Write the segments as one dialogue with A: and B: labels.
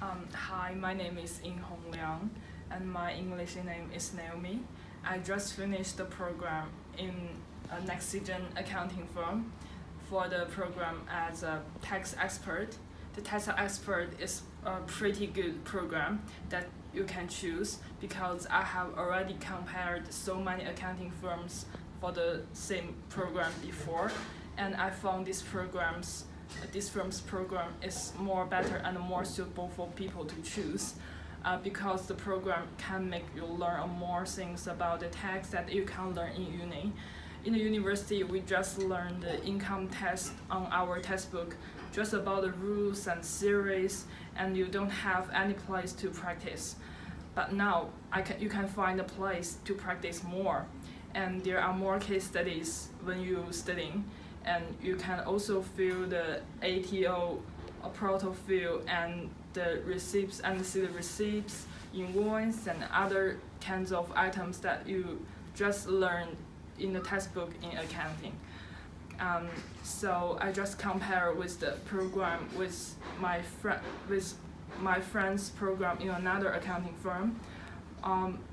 A: Hi, my name is In Hong Liang, and my English name is Naomi. I just finished the program in a Nextgen accounting firm for the program as a tax expert. The tax expert is a pretty good program that you can choose because I have already compared so many accounting firms for the same program before, and I found this firm's program is more better and more suitable for people to choose because the program can make you learn more things about the tax that you can learn in uni. In the university, we just learn the income test on our textbook, just about the rules and theories, and you don't have any place to practice. But now you can find a place to practice more, and there are more case studies when you're studying, and you can also fill the ATO profile and the receipts and see the receipts, invoice, and other kinds of items that you just learned in the textbook in accounting. So I just compare with the program with my friend's program in another accounting firm.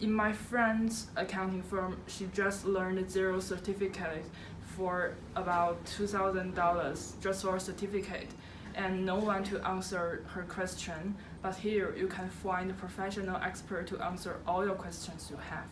A: In my friend's accounting firm, she just learned zero certificate for about $2,000 just for a certificate, and no one to answer her question. But here you can find a professional expert to answer all your questions you have.